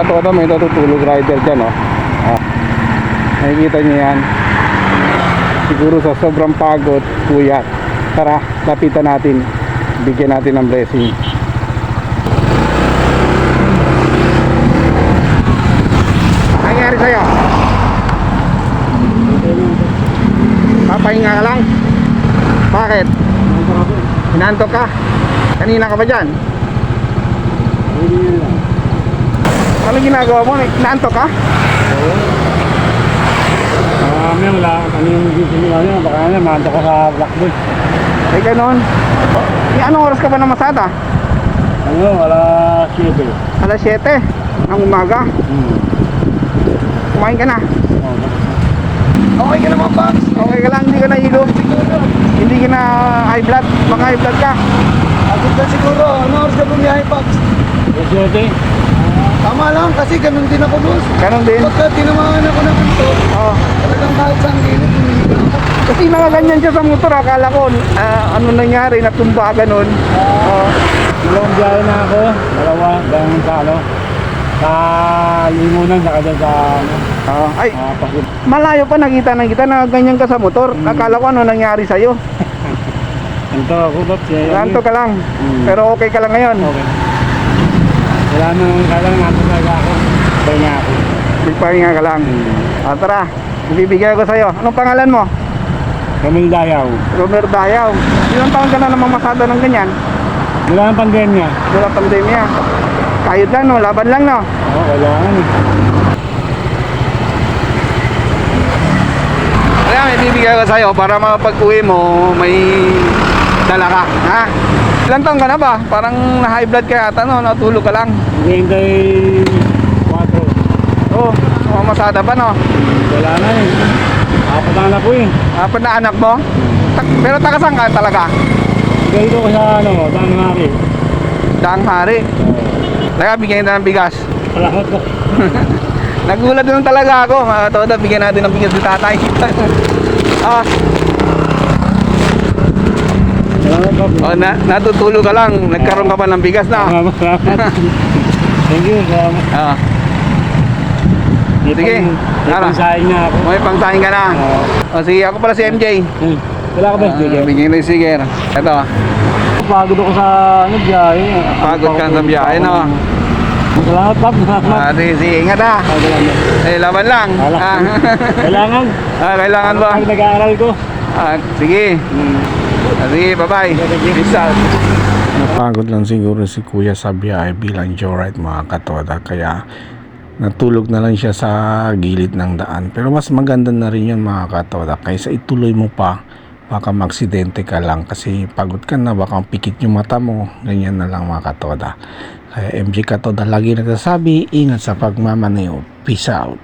katoda, may natutulog rider dyan, oh. Nakikita nyo yan. Siguro sa sobrang pagod, kuya. Tara, lapitan natin. Bigyan natin ng blessing. Ano nangyari sa'yo? Papahinga ka lang? Bakit? Inantok ka? Kanina ka ba dyan? Ano ginagawa mo? Inaantok ka? May wala. Ano yung gising nyo? Baka na, maantok ko sa Blackboard. Ay, ganon. Anong oras ka ba na masada? Ano, wala 7. Alas 7 ng umaga. Kumain ka na? Okay ka naman, Pax? Okay ka lang, hindi ka nahilo? Hindi ka na high blood? Baka high blood ka? Agad ka siguro. Ano oras ka bumiyahe, Pax? 7. Tama lang kasi ganun din ako, boss. Ganon din? Pagka tinamaan ako ng ganito, Oo. talagang kahit saan gilid, tumigil ako. Kasi nakaganyan siya sa motor, akala ko ano nangyari, natumba ganon. Oo. Dalawang biyahe na ako. Dalawa. Dahil sa ano. Sa Limunan, saka dyan sa ano. Ay, Pasig. malayo pa nakita na kita na ganyan ka sa motor. Akala ko ano nangyari sa'yo. Ito ako, Bob. Nanto ka lang. Pero okay ka lang ngayon. Okay. Wala nang kalang nato talaga ako. Pahinga ako. Bigpahinga ka lang. Tara, ibibigay ko sa'yo. Anong pangalan mo? Camille Dayaw. Romer Dayaw. Ilang taon ka na namang masada ng ganyan? Wala nang pandemya. Wala pandemya. Kayod lang, no? Laban lang, no? Oo, kailangan eh. Kaya may bibigay ko sa'yo para mapag-uwi mo, may dala ka, ha? Ilang taon ka na ba? Parang na-high blood ka yata, no? Natulog ka lang. Hintay 4. Oo, mamasada pa, no? Wala na eh. Apat na anak ko eh. Apat na anak mo? Pero taga-saan ka talaga? Dito ko sa ano, Danghari. Daang Hari. Teka, bigyan kita ng bigas. Salamat po. Nagulat lang talaga ako. Todo, bigyan natin ng bigas ni tatay. Salamat po. Natutulog ka lang. Nagkaroon ka pa ng bigas na. Salamat. Thank you. Salamat. Sige. May pangsahin na ako. May pangsahin ka na. Sige, ako pala si MJ. Wala ka ba? Bigyan ko yung sige. Ito. Pagod ako sa biyahe. Pagod ka sa biyahe, no? Salamat, Pap. Sige, ingat ha. Laban lang. Kailangan. Kailangan ba? Pag nag-aaral ko. Sige. Sige, bye-bye. Peace out. Napagod lang siguro si Kuya sa biyahe bilang joyride, mga katoda. Kaya natulog na lang siya sa gilid ng daan. Pero mas maganda na rin yun, mga katoda, kaysa ituloy mo pa. Baka maksidente ka lang kasi pagod ka na, baka pikit yung mata mo. Ganyan na lang, mga katoda. Kaya MJ Katoda lagi nagsasabi, ingat sa pagmamaneho. Peace out.